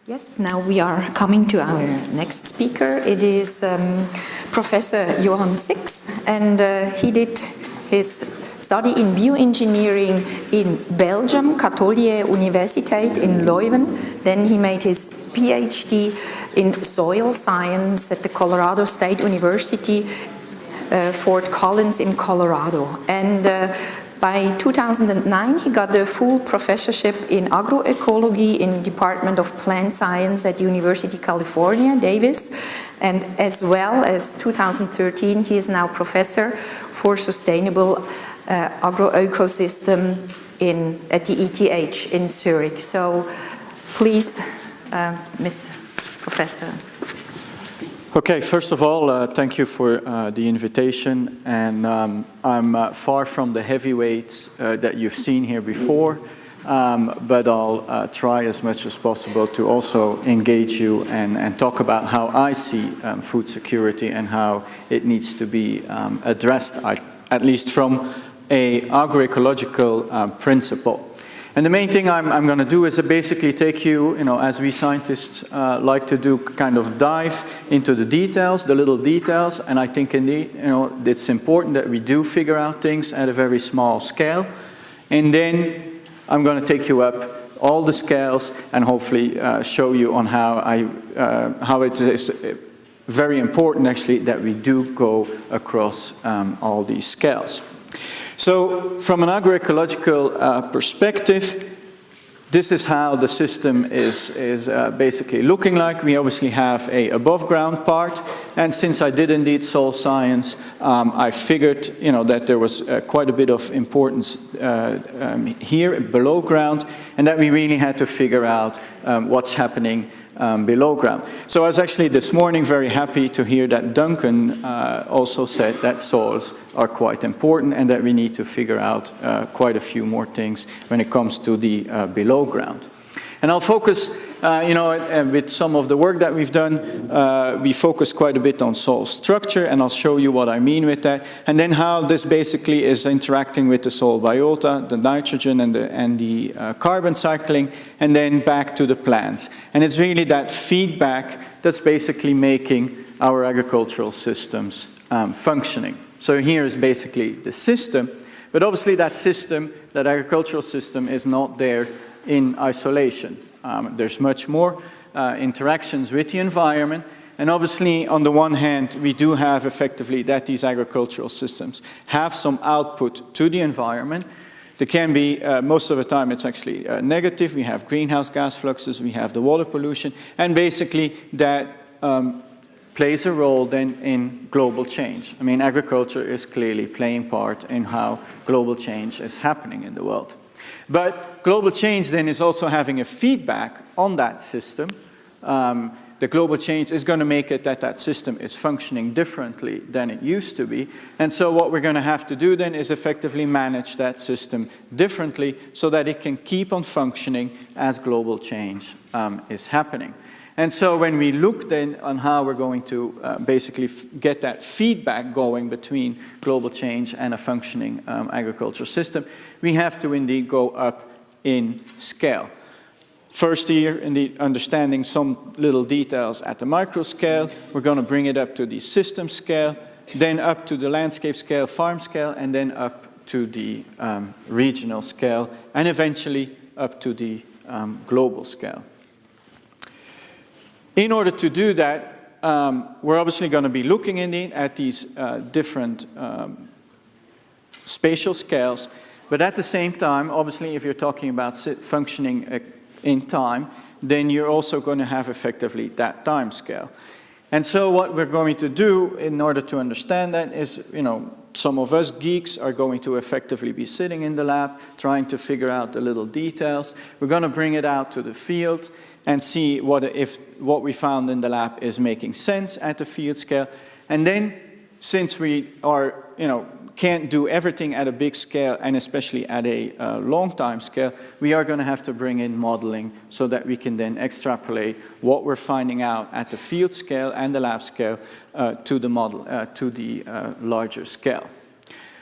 Yes, now we are coming to our next speaker. It is Professor Johan Six, and he did his study in bioengineering in Belgium, Katholieke Universiteit in Leuven. Then he made his PhD in soil science at the Colorado State University, Fort Collins in Colorado. And by 2009, he got the full professorship in agroecology in Department of Plant Science at University of California, Davis. And as well as 2013, he is now professor for sustainable agroecosystem at the ETH in Zurich. So please, Mr. Professor. Okay, first of all, thank you for the invitation, and I'm far from the heavyweights that you've seen here before, but I'll try as much as possible to also engage you and talk about how I see food security and how it needs to be addressed, at least from an agroecological principle. And the main thing I'm going to do is basically take you, as we scientists like to do, kind of dive into the details, the little details, and I think indeed, it's important that we do figure out things at a very small scale. And then I'm going to take you up all the scales and hopefully show you on how it is very important actually that we do go across all these scales. So from an agroecological perspective, this is how the system is basically looking like. We obviously have an above ground part, and since I did indeed soil science, I figured that there was quite a bit of importance here below ground, and that we really had to figure out what's happening below ground. So I was actually this morning very happy to hear that Duncan also said that soils are quite important and that we need to figure out quite a few more things when it comes to the below ground. And I'll focus, with some of the work that we've done, we focus quite a bit on soil structure, and I'll show you what I mean with that, and then how this basically is interacting with the soil biota, the nitrogen and the carbon cycling, and then back to the plants. And it's really that feedback that's basically making our agricultural systems functioning. So here is basically the system, but obviously that system, that agricultural system, is not there in isolation. There's much more interactions with the environment, and obviously on the one hand we do have effectively that these agricultural systems have some output to the environment. There can be, most of the time it's actually negative. We have greenhouse gas fluxes, we have the water pollution, and basically that plays a role then in global change. I mean, agriculture is clearly playing part in how global change is happening in the world. But global change then is also having a feedback on that system. The global change is going to make it that that system is functioning differently than it used to be. And so what we're going to have to do then is effectively manage that system differently so that it can keep on functioning as global change is happening. And so when we look then on how we're going to basically get that feedback going between global change and a functioning agricultural system, we have to indeed go up in scale. First here, indeed, understanding some little details at the micro scale. We're going to bring it up to the system scale, then up to the landscape scale, farm scale, and then up to the regional scale, and eventually up to the global scale. In order to do that, we're obviously going to be looking indeed at these different spatial scales, but at the same time, obviously, if you're talking about functioning in time, then you're also going to have effectively that time scale. And so what we're going to do in order to understand that is, some of us geeks are going to effectively be sitting in the lab trying to figure out the little details. We're going to bring it out to the field and see if what we found in the lab is making sense at the field scale. And then, since we are, can't do everything at a big scale, and especially at a long time scale, we are going to have to bring in modeling so that we can then extrapolate what we're finding out at the field scale and the lab scale to the model, to the larger scale.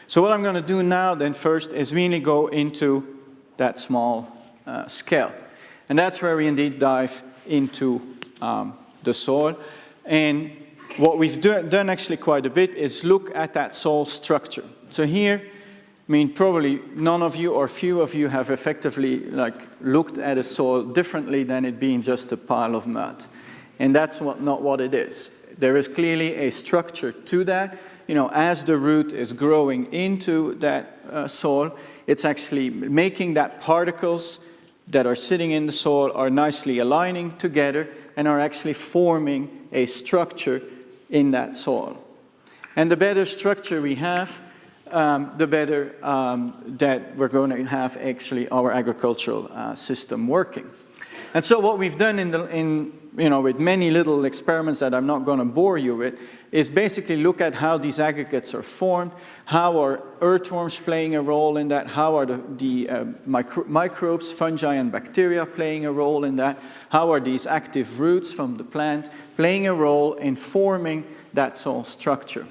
So what I'm going to do now then first is really go into that small scale. And that's where we indeed dive into the soil. And what we've done actually quite a bit is look at that soil structure. So here, I mean, probably none of you or few of you have effectively looked at a soil differently than it being just a pile of mud. And that's not what it is. There is clearly a structure to that. You know, as the root is growing into that soil, it's actually making that particles that are sitting in the soil are nicely aligning together and are actually forming a structure in that soil. And the better structure we have, the better that we're going to have actually our agricultural system working. And so what we've done with many little experiments that I'm not going to bore you with, is basically look at how these aggregates are formed, how are earthworms playing a role in that, how are the microbes, fungi and bacteria playing a role in that, how are these active roots from the plant playing a role in forming that soil structure.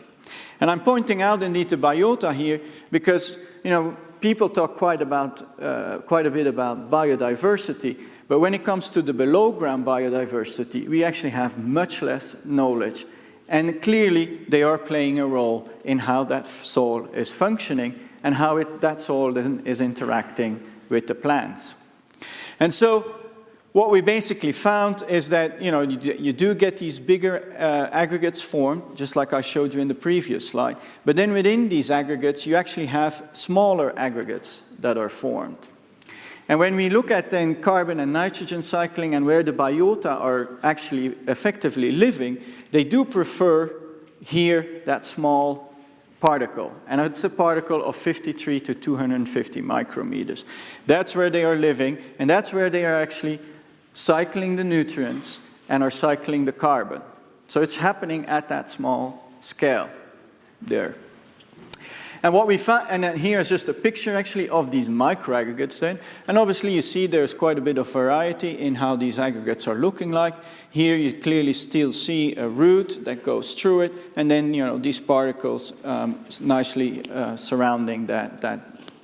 And I'm pointing out indeed the biota here because, you know, people talk quite a bit about biodiversity, but when it comes to the below ground biodiversity, we actually have much less knowledge. And clearly, they are playing a role in how that soil is functioning and how that soil is interacting with the plants. And so, what we basically found is that, you know, you do get these bigger aggregates formed, just like I showed you in the previous slide. But then within these aggregates, you actually have smaller aggregates that are formed. And when we look at then carbon and nitrogen cycling and where the biota are actually effectively living, they do prefer here that small particle. And it's a particle of 53 to 250 micrometers. That's where they are living, and that's where they are actually cycling the nutrients and are cycling the carbon. So it's happening at that small scale there. And what we found, and then here's just a picture actually of these microaggregates then. And obviously you see there's quite a bit of variety in how these aggregates are looking like. Here you clearly still see a root that goes through it, and then, you know, these particles nicely surrounding that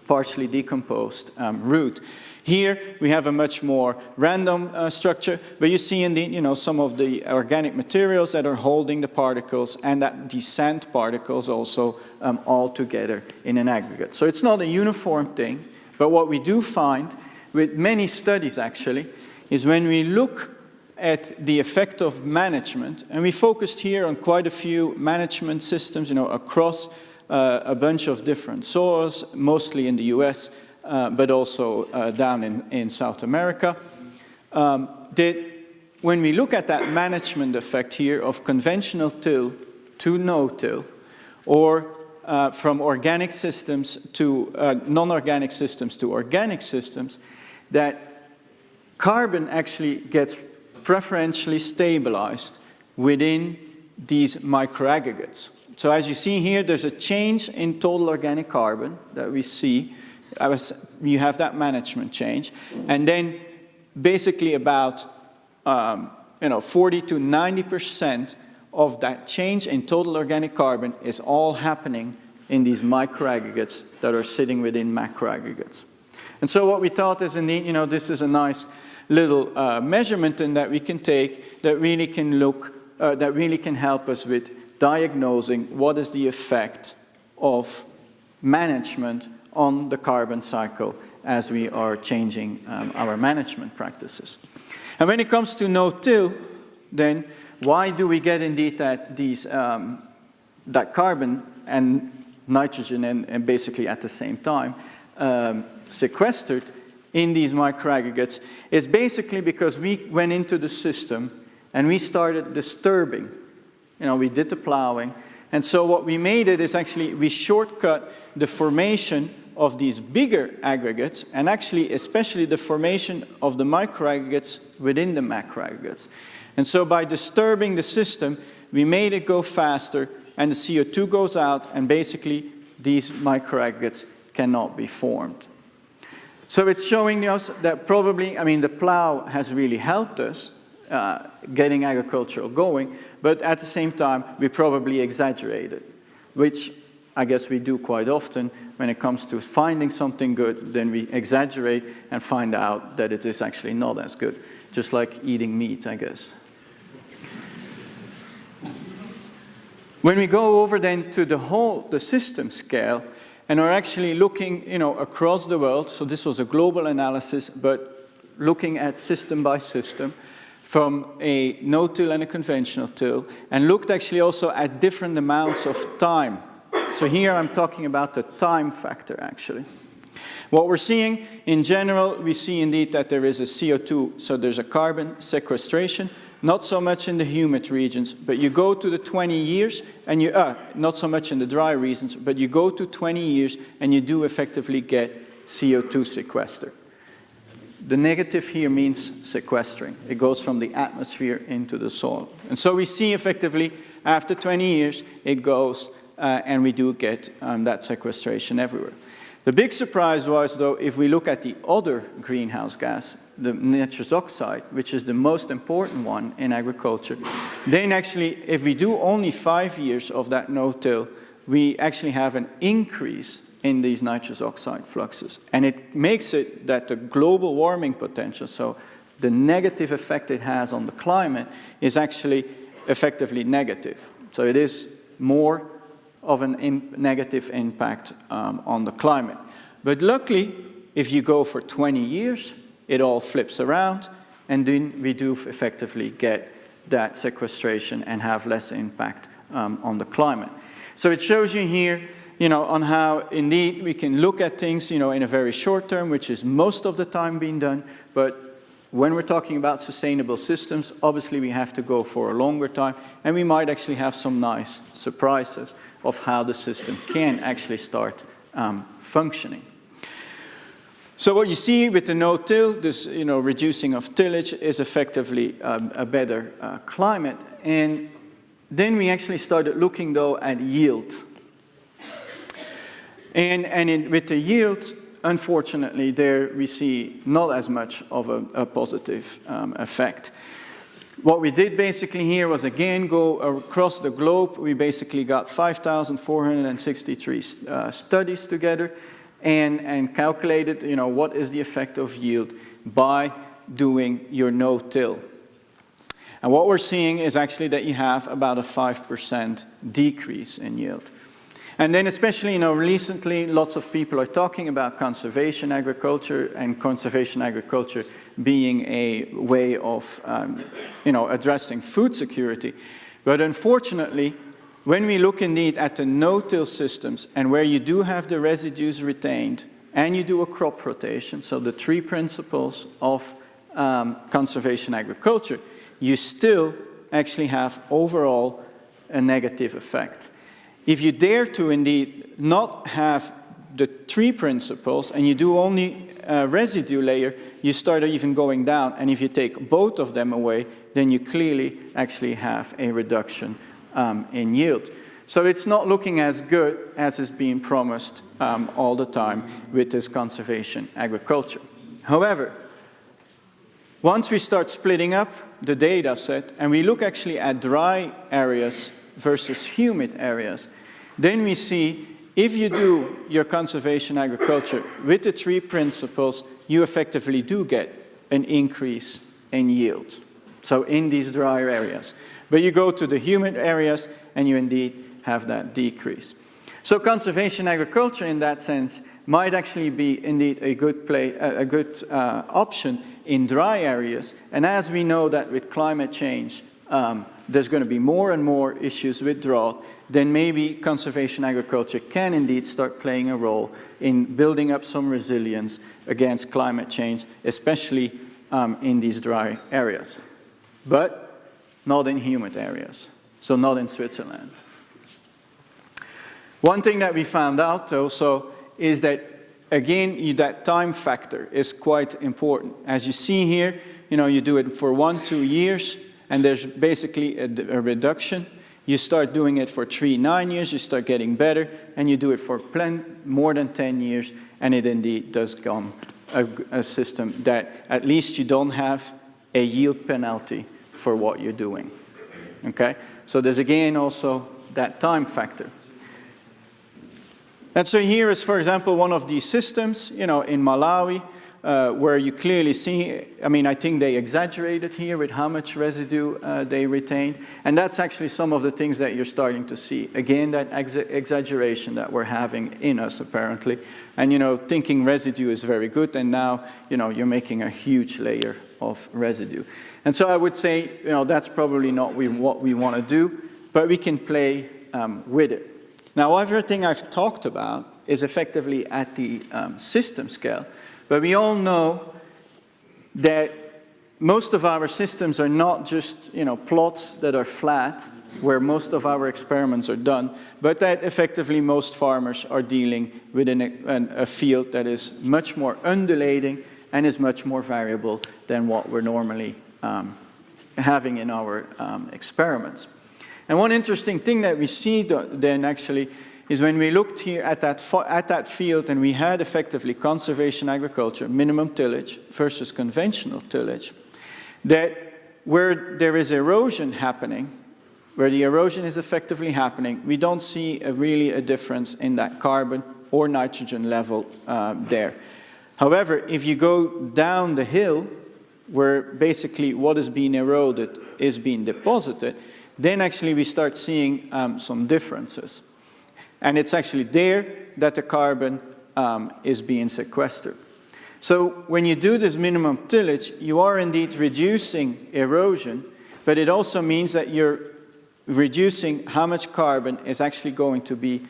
partially decomposed root. Here we have a much more random structure, but you see indeed, you know, some of the organic materials that are holding the particles and that the sand particles also all together in an aggregate. So it's not a uniform thing, but what we do find with many studies actually is when we look at the effect of management, and we focused here on quite a few management systems, you know, across a bunch of different soils, mostly in the US, but also down in South America, that when we look at that management effect here of conventional till to no-till, or from organic systems to non-organic systems to organic systems, that carbon actually gets preferentially stabilized within these microaggregates. So as you see here, there's a change in total organic carbon that we see. You have that management change, and then basically about 40 to 90% of that change in total organic carbon is all happening in these microaggregates that are sitting within macroaggregates. And so what we thought is, indeed, you know, this is a nice little measurement in that we can take that really can look, that really can help us with diagnosing what is the effect of management on the carbon cycle as we are changing our management practices. And when it comes to no-till, then why do we get indeed that carbon and nitrogen and basically at the same time sequestered in these microaggregates is basically because we went into the system and we started disturbing. You know, we did the plowing, and so what we made it is actually we shortcut the formation of these bigger aggregates, and actually especially the formation of the microaggregates within the macroaggregates. And so by disturbing the system, we made it go faster, and the CO2 goes out, and basically these microaggregates cannot be formed. So it's showing us that probably, I mean, the plow has really helped us getting agriculture going, but at the same time, we probably exaggerated, which I guess we do quite often. When it comes to finding something good, then we exaggerate and find out that it is actually not as good just like eating meat, I guess. When we go over then to the system scale, and are actually looking, across the world, so this was a global analysis, but looking at system by system, from a no-till and a conventional till, and looked actually also at different amounts of time. So here I'm talking about the time factor, actually. What we're seeing, in general, we see indeed that there is a CO2, so there's a carbon sequestration, not so much in the humid regions, but you go to the 20 years, and you, not so much in the dry regions, but you go to 20 years, and you do effectively get CO2 sequester. The negative here means sequestering. It goes from the atmosphere into the soil. And so we see effectively, after 20 years, it goes, and we do get that sequestration everywhere. The big surprise was, though, if we look at the other greenhouse gas, the nitrous oxide, which is the most important one in agriculture, then actually, if we do only 5 years of that no-till, we actually have an increase in these nitrous oxide fluxes. And it makes it that the global warming potential, so the negative effect it has on the climate, is actually effectively negative. So it is more of a negative impact on the climate. But luckily, if you go for 20 years, it all flips around, and then we do effectively get that sequestration and have less impact on the climate. So it shows you here, on how indeed we can look at things, in a very short term, which is most of the time being done, but when we're talking about sustainable systems, obviously we have to go for a longer time, and we might actually have some nice surprises of how the system can actually start functioning. So what you see with the no-till, this reducing of tillage, is effectively a better climate. And then we actually started looking, though, at yield. And with the yield, unfortunately, there we see not as much of a positive effect. What we did basically here was, again, go across the globe. We basically got 5,463 studies together and calculated, what is the effect of yield by doing your no-till. And what we're seeing is actually that you have about a 5% decrease in yield. And then especially, recently, lots of people are talking about conservation agriculture, and conservation agriculture being a way of, addressing food security. But unfortunately, when we look indeed at the no-till systems, and where you do have the residues retained, and you do a crop rotation, so the 3 principles of conservation agriculture, you still actually have overall a negative effect. If you dare to indeed not have the 3 principles, and you do only a residue layer, you start even going down. And if you take both of them away, then you clearly actually have a reduction in yield. So it's not looking as good as is being promised all the time with this conservation agriculture. However, once we start splitting up the data set, and we look actually at dry areas versus humid areas, then we see if you do your conservation agriculture with the 3 principles, you effectively do get an increase in yield. So in these drier areas. But you go to the humid areas, and you indeed have that decrease. So conservation agriculture in that sense might actually be indeed a good option in dry areas. And as we know that with climate change, there's going to be more and more issues with drought, then maybe conservation agriculture can indeed start playing a role in building up some resilience against climate change, especially in these dry areas. But not in humid areas, so not in Switzerland. One thing that we found out also is that, again, that time factor is quite important. As you see here, you do it for 1-2 years, and there's basically a reduction. You start doing it for 3-9 years, you start getting better, and you do it for more than 10 years, and it indeed does become a system that at least you don't have a yield penalty for what you're doing. Okay? So there's again also that time factor. And so here is, for example, one of these systems, in Malawi. where you clearly see, I mean, I think they exaggerated here with how much residue they retained. And that's actually some of the things that you're starting to see. Again, that exaggeration that we're having in us, apparently. And, you know, thinking residue is very good, and now, you know, you're making a huge layer of residue. And so I would say, you know, that's probably not what we want to do, but we can play with it. Now, everything I've talked about is effectively at the system scale. But we all know that most of our systems are not just, you know, plots that are flat, where most of our experiments are done, but that effectively most farmers are dealing with a field that is much more undulating and is much more variable than what we're normally having in our experiments. And one interesting thing that we see then actually is when we looked here at that field and we had effectively conservation agriculture, minimum tillage versus conventional tillage, that where there is erosion happening, where the erosion is effectively happening, we don't see really a difference in that carbon or nitrogen level there. However, if you go down the hill, where basically what is being eroded is being deposited, then actually we start seeing some differences. And it's actually there that the carbon is being sequestered. So when you do this minimum tillage, you are indeed reducing erosion, but it also means that you're reducing how much carbon is actually going to be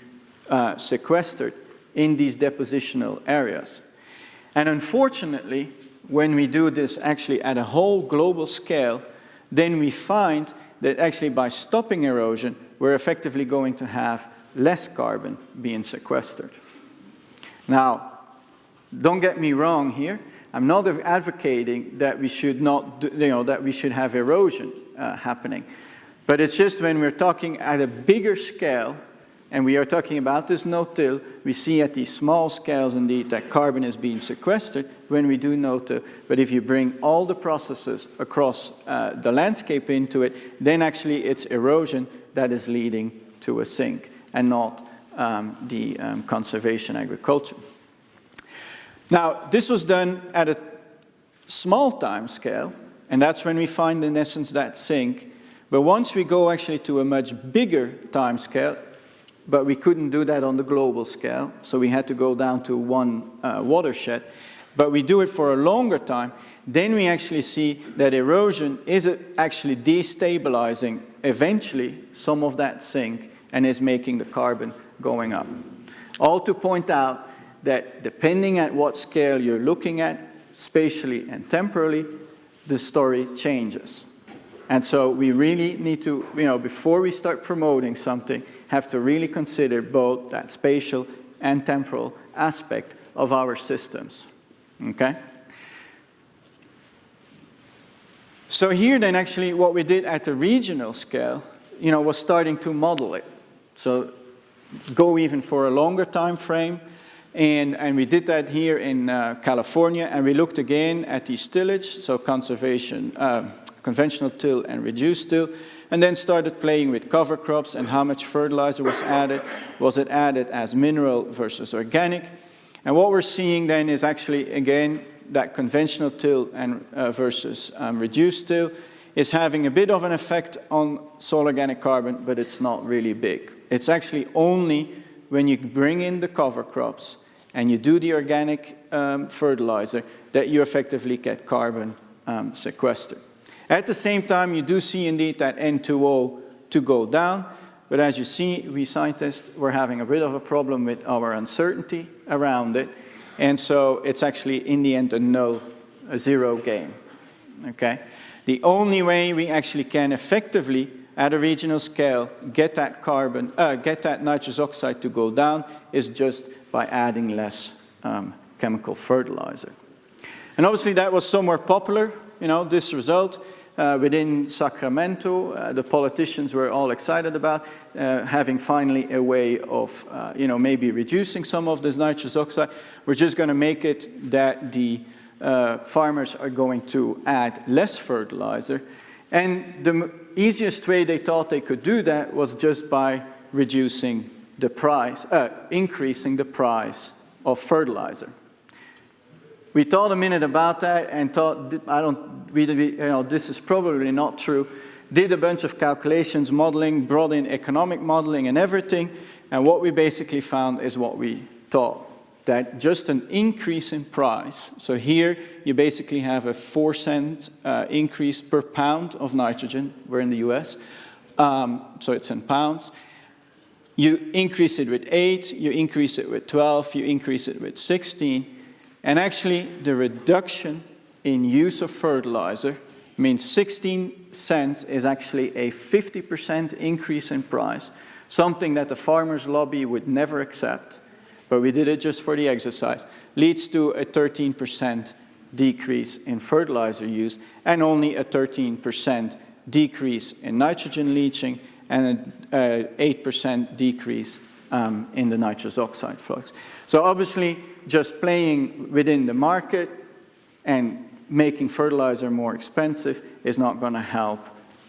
sequestered in these depositional areas. And unfortunately, when we do this actually at a whole global scale, then we find that actually by stopping erosion, we're effectively going to have less carbon being sequestered. Now, don't get me wrong here. I'm not advocating that we should not, that we should have erosion happening. But it's just when we're talking at a bigger scale, and we are talking about this no-till, we see at these small scales indeed that carbon is being sequestered when we do no-till. But if you bring all the processes across the landscape into it, then actually it's erosion that is leading to a sink, and not the conservation agriculture. Now, this was done at a small time scale, and that's when we find in essence that sink. But once we go actually to a much bigger time scale, but we couldn't do that on the global scale, so we had to go down to one watershed, but we do it for a longer time, then we actually see that erosion is actually destabilizing eventually some of that sink and is making the carbon going up. All to point out that depending at what scale you're looking at, spatially and temporally, the story changes. And so we really need to, before we start promoting something, have to really consider both that spatial and temporal aspect of our systems, okay? So here then actually what we did at the regional scale, was starting to model it. So go even for a longer time frame. And we did that here in California, and we looked again at the tillage, so conservation, conventional till and reduced till, and then started playing with cover crops and how much fertilizer was added. Was it added as mineral versus organic? And what we're seeing then is actually, again, that conventional till and versus reduced till is having a bit of an effect on soil organic carbon, but it's not really big. It's actually only when you bring in the cover crops and you do the organic fertilizer that you effectively get carbon sequestered. At the same time, you do see indeed that N2O to go down, but as you see, we scientists were having a bit of a problem with our uncertainty around it, and so it's actually in the end a zero game, okay? The only way we actually can effectively, at a regional scale, get that nitrous oxide to go down is just by adding less chemical fertilizer. And obviously that was somewhere popular, this result. Within Sacramento, the politicians were all excited about having finally a way of, maybe reducing some of this nitrous oxide. We're just going to make it that the farmers are going to add less fertilizer. And the easiest way they thought they could do that was just by reducing the price, increasing the price of fertilizer. we thought a minute about that and thought, this is probably not true. Did a bunch of calculations, modeling, brought in economic modeling and everything, and what we basically found is what we thought, that just an increase in price, so here you basically have a 4-cent increase per pound of nitrogen, we're in the US, so it's in pounds. You increase it with 8, you increase it with 12, you increase it with 16, and actually the reduction in use of fertilizer means 16 cents is actually a 50% increase in price, something that the farmers' lobby would never accept, but we did it just for the exercise, leads to a 13% decrease in fertilizer use and only a 13% decrease in nitrogen leaching and an 8% decrease in the nitrous oxide flux. So obviously, just playing within the market and making fertilizer more expensive is not going to help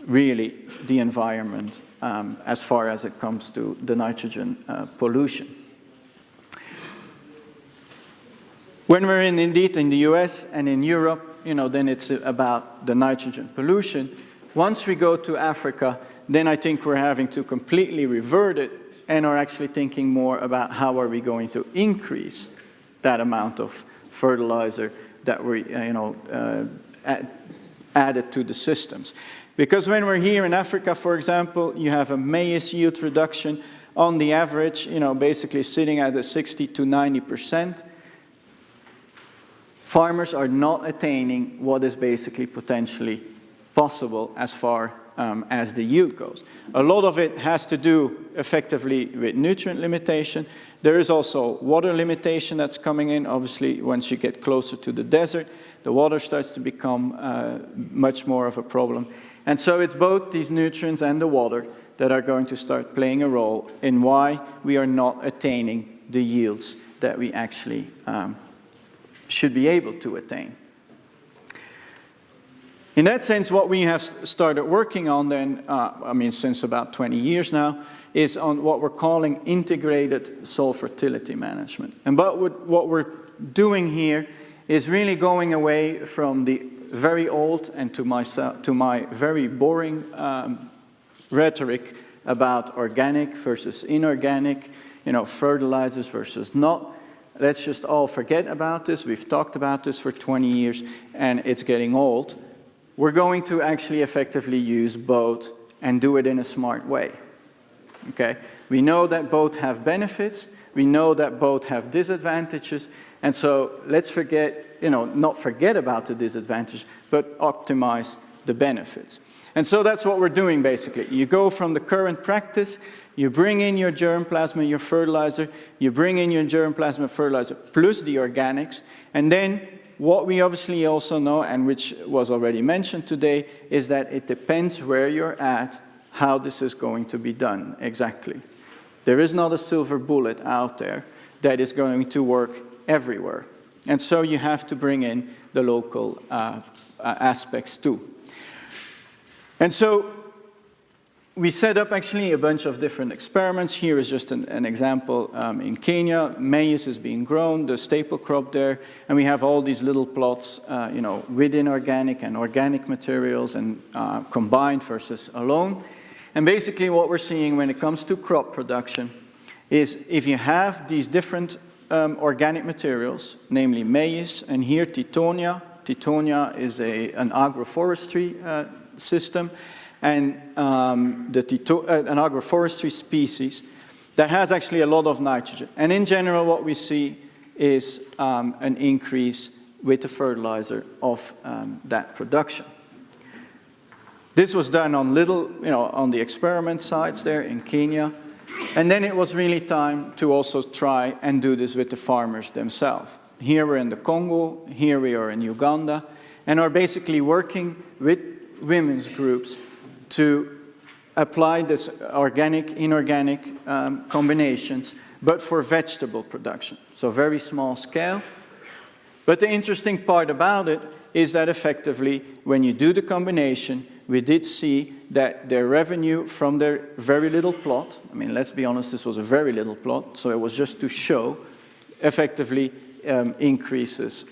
really the environment as far as it comes to the nitrogen pollution. When we're indeed in the US and in Europe, then it's about the nitrogen pollution. Once we go to Africa, then I think we're having to completely revert it and are actually thinking more about how are we going to increase that amount of fertilizer that we added to the systems. Because when we're here in Africa, for example, you have a maize yield reduction on the average, basically sitting at a 60 to 90%. Farmers are not attaining what is basically potentially possible as far as the yield goes. A lot of it has to do effectively with nutrient limitation. There is also water limitation that's coming in. Obviously, once you get closer to the desert, the water starts to become much more of a problem. And so it's both these nutrients and the water that are going to start playing a role in why we are not attaining the yields that we actually should be able to attain. In that sense, what we have started working on then, since about 20 years now, is on what we're calling integrated soil fertility management. And but what we're doing here is really going away from the very old and to my very boring rhetoric about organic versus inorganic, fertilizers versus not. Let's just all forget about this. We've talked about this for 20 years and it's getting old. We're going to actually effectively use both and do it in a smart way. Okay? We know that both have benefits. We know that both have disadvantages. And so let's not forget about the disadvantages, but optimize the benefits. And so that's what we're doing basically. You go from the current practice, you bring in your germplasm, your fertilizer, you bring in your germplasm fertilizer plus the organics, and then what we obviously also know, and which was already mentioned today, is that it depends where you're at, how this is going to be done exactly. There is not a silver bullet out there that is going to work everywhere. And so you have to bring in the local aspects too. And so we set up actually a bunch of different experiments. Here is just an example in Kenya. Maize is being grown, the staple crop there, and we have all these little plots, with inorganic and organic materials and combined versus alone. And basically what we're seeing when it comes to crop production is if you have these different organic materials, namely maize, and here Titonia. Titonia is an agroforestry system, and an agroforestry species that has actually a lot of nitrogen. And in general, what we see is an increase with the fertilizer of that production. This was done on on the experiment sites there in Kenya. And then it was really time to also try and do this with the farmers themselves. Here we're in the Congo, here we are in Uganda, and are basically working with women's groups to apply this organic, inorganic combinations, but for vegetable production. So very small scale. But the interesting part about it is that effectively, when you do the combination, we did see that their revenue from their very little plot, let's be honest, this was a very little plot, so it was just to show, effectively, increases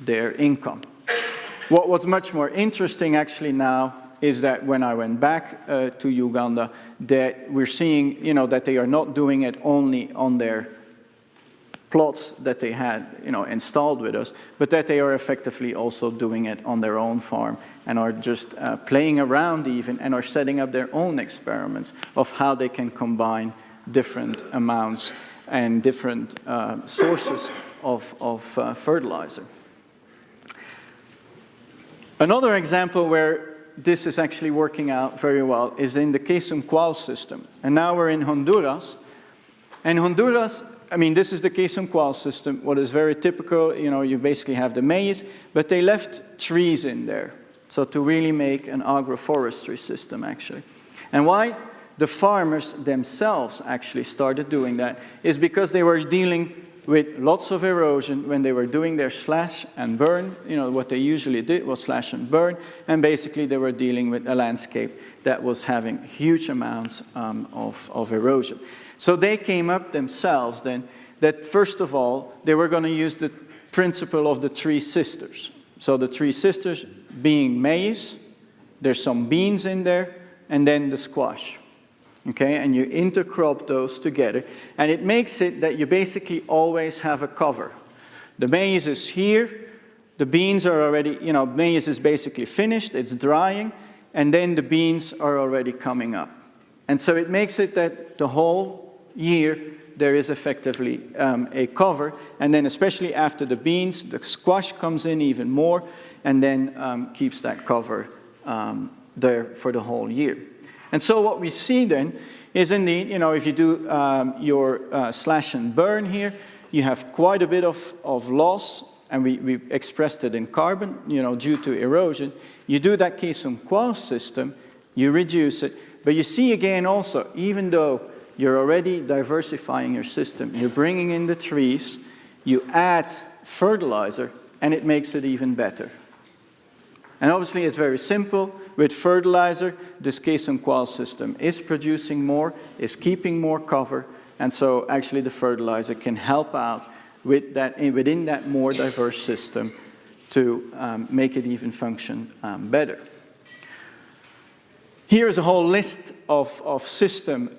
their income. What was much more interesting actually now is that when I went back to Uganda, that we're seeing, you know, that they are not doing it only on their plots that they had, you know, installed with us, but that they are effectively also doing it on their own farm and are just playing around even and are setting up their own experiments of how they can combine different amounts and different sources of fertilizer. Another example where this is actually working out very well is in the Quesum-Qual system. And now we're in Honduras. And Honduras, I mean, this is the Quesum-Qual system. What is very typical, you know, you basically have the maize, but they left trees in there. So to really make an agroforestry system, actually. And why the farmers themselves actually started doing that is because they were dealing with lots of erosion when they were doing their slash and burn. You know, what they usually did was slash and burn, and basically they were dealing with a landscape that was having huge amounts of erosion. So they came up themselves then that first of all, they were going to use the principle of the three sisters. So the three sisters being maize, there's some beans in there, and then the squash. Okay, and you intercrop those together, and it makes it that you basically always have a cover. The maize is here, the beans are already, you know, maize is basically finished, it's drying, and then the beans are already coming up. And so it makes it that the whole year there is effectively a cover, and then especially after the beans, the squash comes in even more, and then keeps that cover there for the whole year. And so what we see then is indeed, you know, if you do your slash and burn here, you have quite a bit of loss, and we expressed it in carbon, you know, due to erosion. You do that Quesum-Qual system, you reduce it, but you see again also, even though you're already diversifying your system, you're bringing in the trees, you add fertilizer, and it makes it even better. And obviously it's very simple. With fertilizer, this Quesum-Qual system is producing more, is keeping more cover, and so actually the fertilizer can help out with that, within that more diverse system to make it even function better. Here's a whole list of system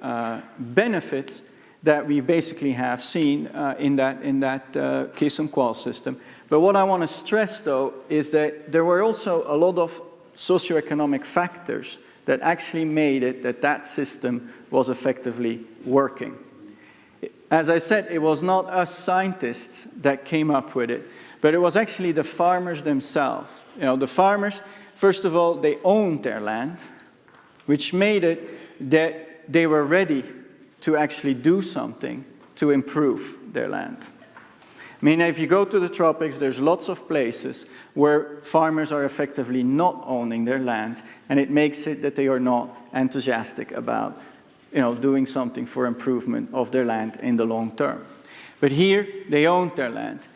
benefits that we basically have seen in that Quesum-Qual system. But what I want to stress, though, is that there were also a lot of socioeconomic factors that actually made it that that system was effectively working. As I said, it was not us scientists that came up with it, but it was actually the farmers themselves. You know, the farmers, first of all, they owned their land, which made it that they were ready to actually do something to improve their land. I mean, if you go to the tropics, there's lots of places where farmers are effectively not owning their land, and it makes it that they are not enthusiastic about, you know, doing something for improvement of their land in the long term. But here, they owned their land.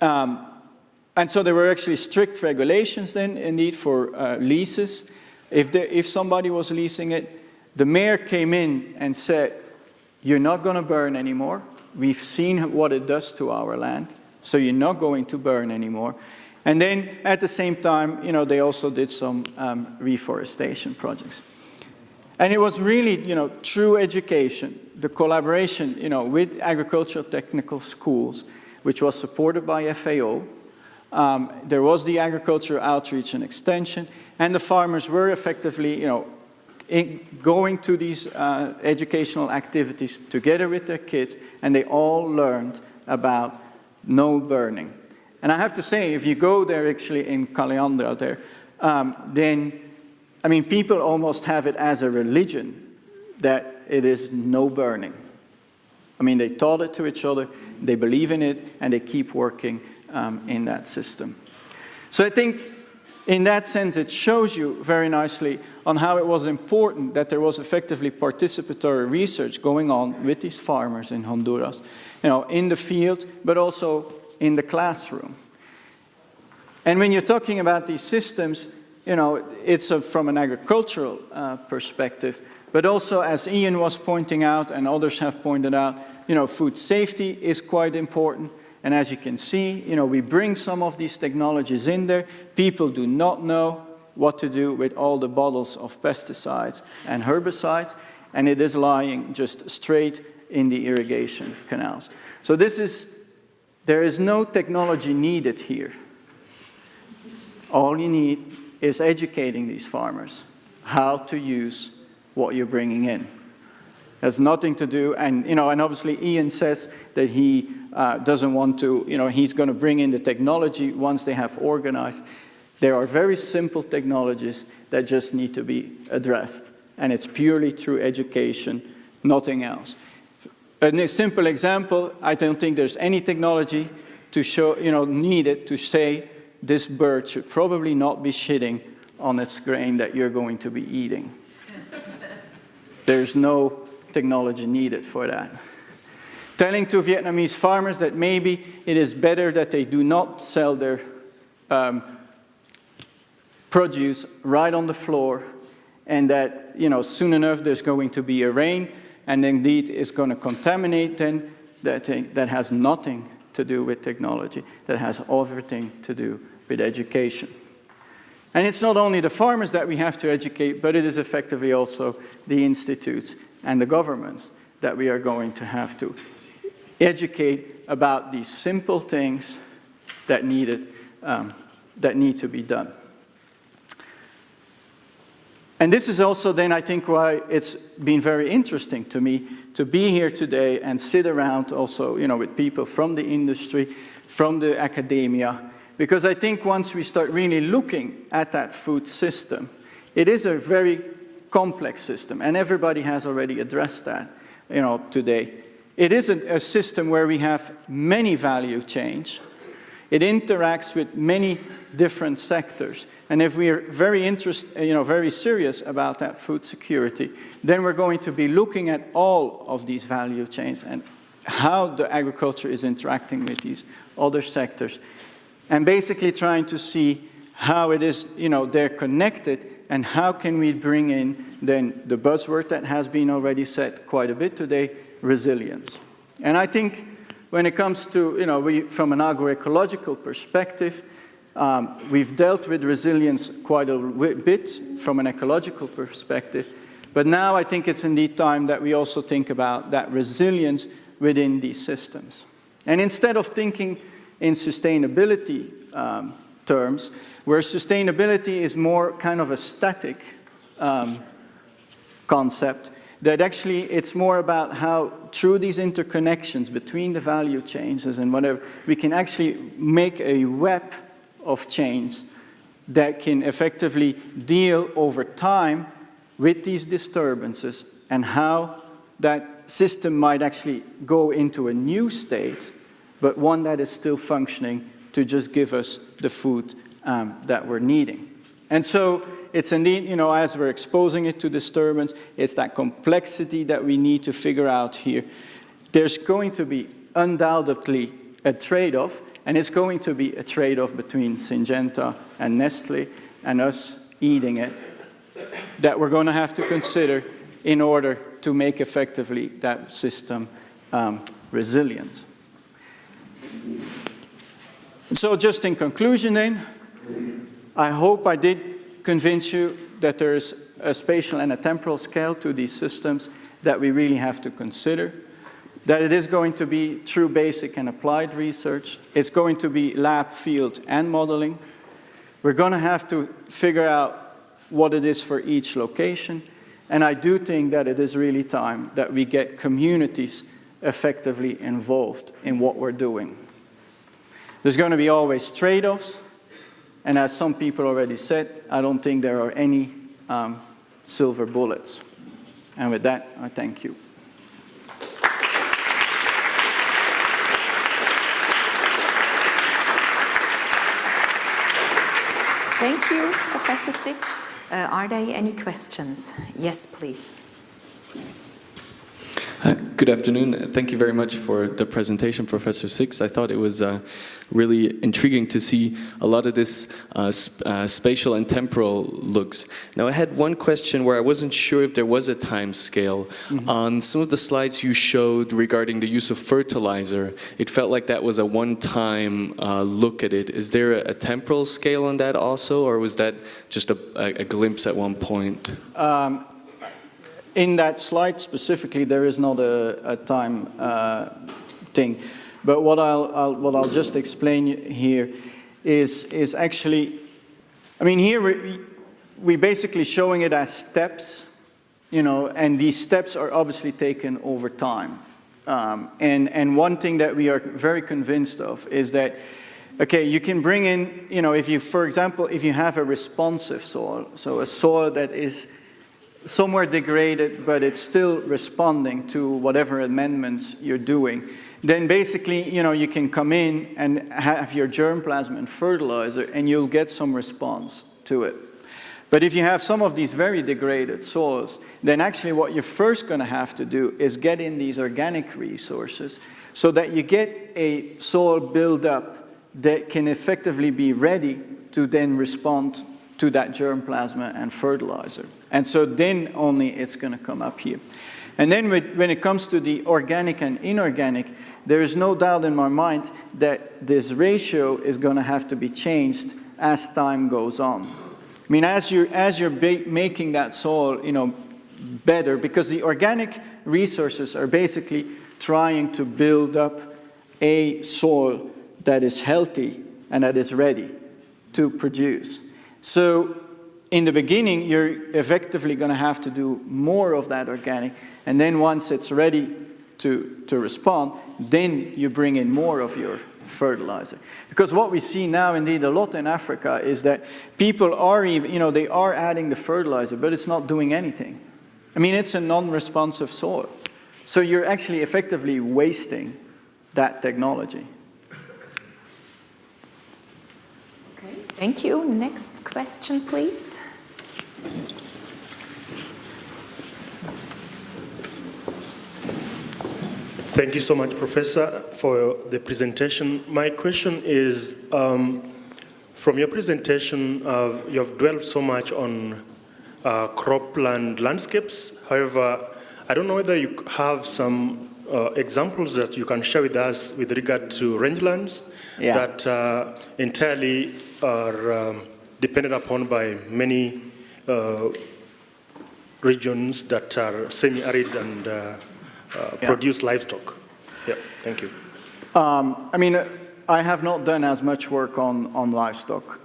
And so there were actually strict regulations then, indeed, for leases. If somebody was leasing it, the mayor came in and said, you're not going to burn anymore. We've seen what it does to our land, so you're not going to burn anymore. And then at the same time, you know, they also did some reforestation projects. And it was really, you know, through education, the collaboration, you know, with agricultural technical schools, which was supported by FAO. There was the agricultural outreach and extension, and the farmers were effectively, you know, going to these educational activities together with their kids, and they all learned about no burning. And I have to say, if you go there actually in Kaleandra there, then, I mean, people almost have it as a religion that it is no burning. I mean, they taught it to each other, they believe in it, and they keep working in that system. So I think in that sense, it shows you very nicely on how it was important that there was effectively participatory research going on with these farmers in Honduras, you know, in the field, but also in the classroom. And when you're talking about these systems, you know, it's from an agricultural perspective, but also as Ian was pointing out and others have pointed out, you know, food safety is quite important. And as you can see, we bring some of these technologies in there. People do not know what to do with all the bottles of pesticides and herbicides, and it is lying just straight in the irrigation canals. So there is no technology needed here. All you need is educating these farmers how to use what you're bringing in. Has nothing to do, and obviously Ian says that he doesn't want to, he's going to bring in the technology once they have organized. There are very simple technologies that just need to be addressed, and it's purely through education, nothing else. A simple example, I don't think there's any technology to show, needed to say this bird should probably not be shitting on its grain that you're going to be eating. There's no technology needed for that. Telling to Vietnamese farmers that maybe it is better that they do not sell their produce right on the floor, and that soon enough there's going to be a rain, and indeed it's going to contaminate then, that has nothing to do with technology, that has everything to do with education. And it's not only the farmers that we have to educate, but it is effectively also the institutes and the governments that we are going to have to educate about these simple things that need to be done. And this is also then, I think, why it's been very interesting to me to be here today and sit around also, with people from the industry, from the academia, because I think once we start really looking at that food system, it is a very complex system, and everybody has already addressed that, today. It is a system where we have many value chains. It interacts with many different sectors. And if we are very serious about that food security, then we're going to be looking at all of these value chains and how the agriculture is interacting with these other sectors. And basically trying to see how it is, they're connected, and how can we bring in then the buzzword that has been already said quite a bit today, resilience. And I think when it comes to, from an agroecological perspective, we've dealt with resilience quite a bit from an ecological perspective, but now I think it's indeed time that we also think about that resilience within these systems. And instead of thinking in sustainability terms, where sustainability is more kind of a static concept, that actually it's more about how through these interconnections between the value chains and whatever, we can actually make a web of chains that can effectively deal over time with these disturbances, and how that system might actually go into a new state, but one that is still functioning to just give us the food that we're needing. And so it's indeed, as we're exposing it to disturbance, it's that complexity that we need to figure out here. There's going to be undoubtedly a trade-off, and it's going to be a trade-off between Syngenta and Nestle and us eating it, that we're going to have to consider in order to make effectively that system resilient. So just in conclusion then, I hope I did convince you that there is a spatial and a temporal scale to these systems that we really have to consider, that it is going to be true basic and applied research, it's going to be lab, field, and modeling. We're going to have to figure out what it is for each location, and I do think that it is really time that we get communities effectively involved in what we're doing. There's going to be always trade-offs, and as some people already said, I don't think there are any silver bullets. And with that, I thank you. Thank you, Professor Six. Are there any questions? Yes, please. Good afternoon. Thank you very much for the presentation, Professor Six. I thought it was really intriguing to see a lot of this spatial and temporal looks. Now, I had one question where I wasn't sure if there was a time scale. On some of the slides you showed regarding the use of fertilizer, it felt like that was a one-time look at it. Is there a temporal scale on that also, or was that just a glimpse at one point? In that slide specifically, there is not a time thing, but what I'll just explain here is actually, I mean, here we're basically showing it as steps, you know, and these steps are obviously taken over time. And one thing that we are very convinced of is that, okay, you can bring in, you know, if you, for example, if you have a responsive soil, so a soil that is somewhere degraded, but it's still responding to whatever amendments you're doing, then basically, you know, you can come in and have your germplasm and fertilizer, and you'll get some response to it. But if you have some of these very degraded soils, then actually what you're first going to have to do is get in these organic resources so that you get a soil buildup that can effectively be ready to then respond to that germplasm and fertilizer. And so then only it's going to come up here. And then when it comes to the organic and inorganic, there is no doubt in my mind that this ratio is going to have to be changed as time goes on. I mean, as you're making that soil, you know, better, because the organic resources are basically trying to build up a soil that is healthy and that is ready to produce. So in the beginning, you're effectively going to have to do more of that organic, and then once it's ready to respond, then you bring in more of your fertilizer. Because what we see now, indeed, a lot in Africa is that people are even, you know, they are adding the fertilizer, but it's not doing anything. I mean, it's a non-responsive soil. So you're actually effectively wasting that technology. Thank you. Next question, please. Thank you so much, Professor, for the presentation. My question is, from your presentation, you have dwelled so much on cropland landscapes. However, I don't know whether you have some examples that you can share with us with regard to rangelands that entirely are depended upon by many regions that are semi-arid and produce livestock. Yeah, thank you. I mean, I have not done as much work on livestock,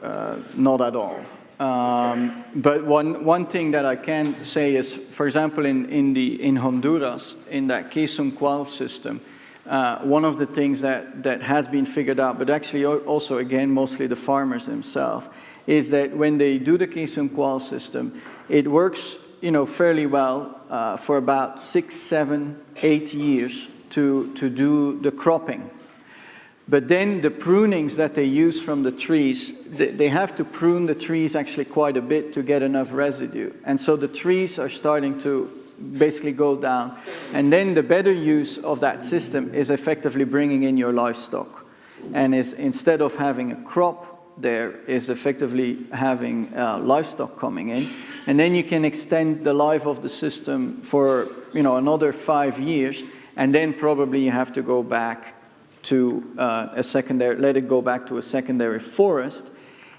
not at all. But one thing that I can say is, for example, in Honduras, in that Quesum-Qual system, one of the things that has been figured out, but actually also, again, mostly the farmers themselves, is that when they do the Quesum-Qual system, it works, you know, fairly well for about 6, 7, 8 years to do the cropping. But then the prunings that they use from the trees, they have to prune the trees actually quite a bit to get enough residue. And so the trees are starting to basically go down. And then the better use of that system is effectively bringing in your livestock. And is, instead of having a crop there, is effectively having livestock coming in. And then you can extend the life of the system for, you know, another 5 years. And then probably you have to go back to let it go back to a secondary forest.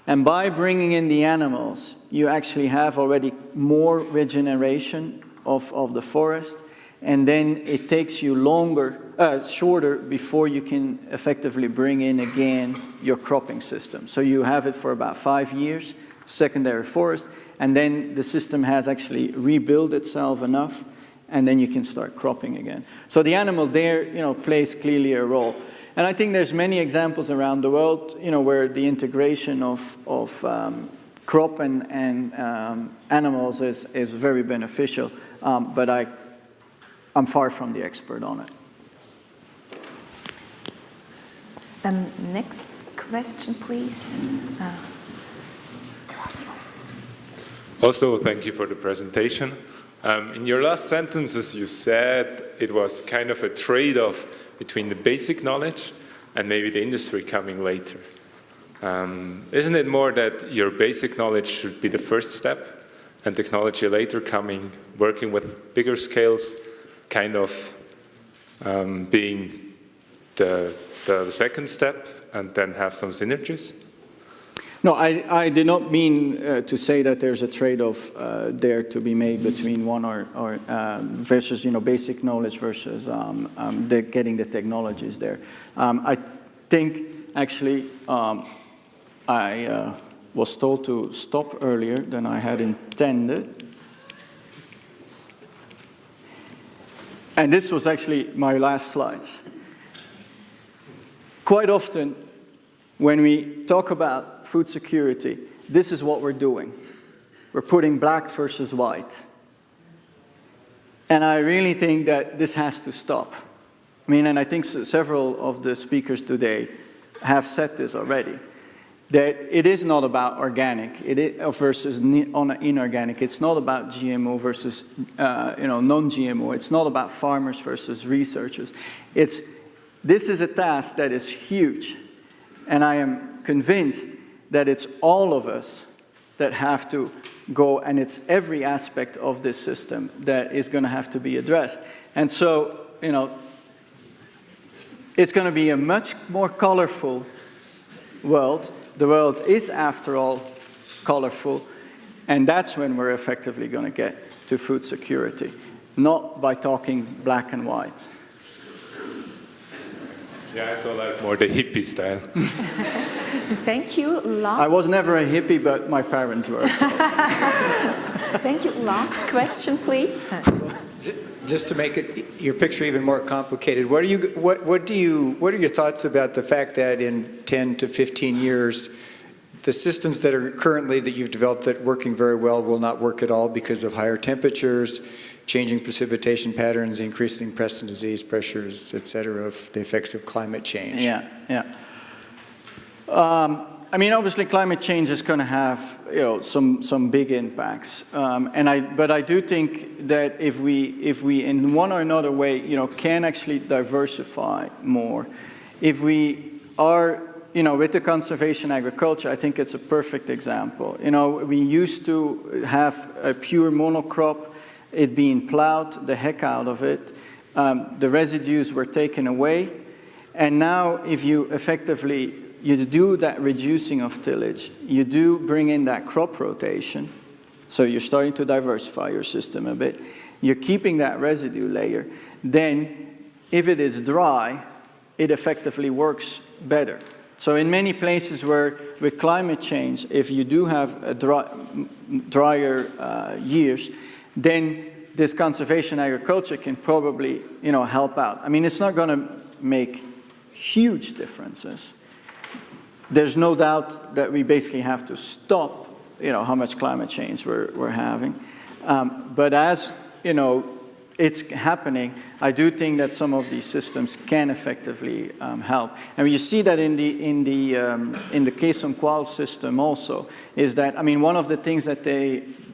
And by bringing in the animals, you actually have already more regeneration of the forest, and then it takes you shorter before you can effectively bring in again your cropping system. So you have it for about 5 years, secondary forest, and then the system has actually rebuilt itself enough, and then you can start cropping again. So the animal there, you know, plays clearly a role. And I think there's many examples around the world, you know, where the integration of crop and animals is very beneficial. But I'm far from the expert on it. Next question, please. Also, thank you for the presentation. In your last sentences, you said it was kind of a trade-off between the basic knowledge and maybe the industry coming later. Isn't it more that your basic knowledge should be the first step and technology later coming, working with bigger scales, kind of being the second step and then have some synergies? No, I did not mean to say that there's a trade-off there to be made between one or versus basic knowledge versus getting the technologies there. I think actually I was told to stop earlier than I had intended. And this was actually my last slides. Quite often, when we talk about food security, this is what we're doing. We're putting black versus white. And I really think that this has to stop. I mean, and I think several of the speakers today have said this already, that it is not about organic versus inorganic. It's not about GMO versus non-GMO. It's not about farmers versus researchers. This is a task that is huge. And I am convinced that it's all of us that have to go, and it's every aspect of this system that is going to have to be addressed. And so, it's going to be a much more colorful world. The world is, after all, colorful, and that's when we're effectively going to get to food security, not by talking black and white. Yeah, I saw that more the hippie style. Thank you. I was never a hippie, but my parents were. So. Thank you. Last question, please. Just to make your picture even more complicated, what are your thoughts about the fact that in 10 to 15 years, the systems that you've developed that are working very well will not work at all because of higher temperatures, changing precipitation patterns, increasing pest and disease pressures, et cetera, of the effects of climate change? Yeah. I mean, obviously, climate change is going to have some big impacts, but I do think that if we in one or another way can actually diversify more, if we are with the conservation agriculture, I think it's a perfect example. We used to have a pure monocrop. It being plowed the heck out of it. The residues were taken away. And now if you effectively, you do that reducing of tillage, you do bring in that crop rotation, so you're starting to diversify your system a bit, you're keeping that residue layer, then if it is dry, it effectively works better. So in many places where with climate change, if you do have a drier years, then this conservation agriculture can probably, help out. I mean, it's not going to make huge differences. There's no doubt that we basically have to stop, how much climate change we're having. But as, it's happening, I do think that some of these systems can effectively help. And you see that in the Caisson Qual system also, is that, I mean, one of the things that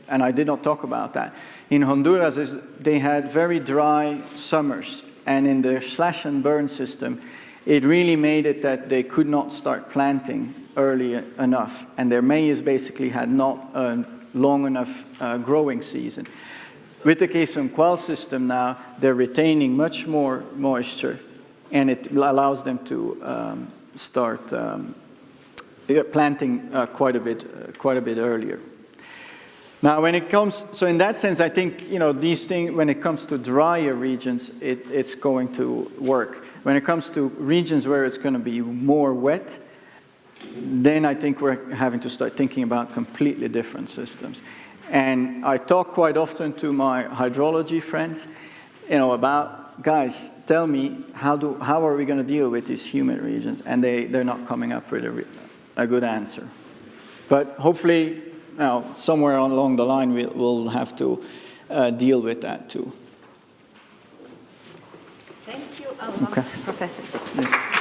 and I did not talk about that, in Honduras is they had very dry summers, and in the slash and burn system, it really made it that they could not start planting early enough, and their maize basically had not a long enough growing season. With the Caisson Qual system now, they're retaining much more moisture, and it allows them to start planting quite a bit earlier. Now, when it comes, so in that sense, I think, these things, when it comes to drier regions, it's going to work. When it comes to regions where it's going to be more wet, then I think we're having to start thinking about completely different systems. And I talk quite often to my hydrology friends, about, guys, tell me, how are we going to deal with these humid regions? And they're not coming up with a good answer. But hopefully, somewhere along the line, we'll have to deal with that too. Thank you a lot, Professor Six.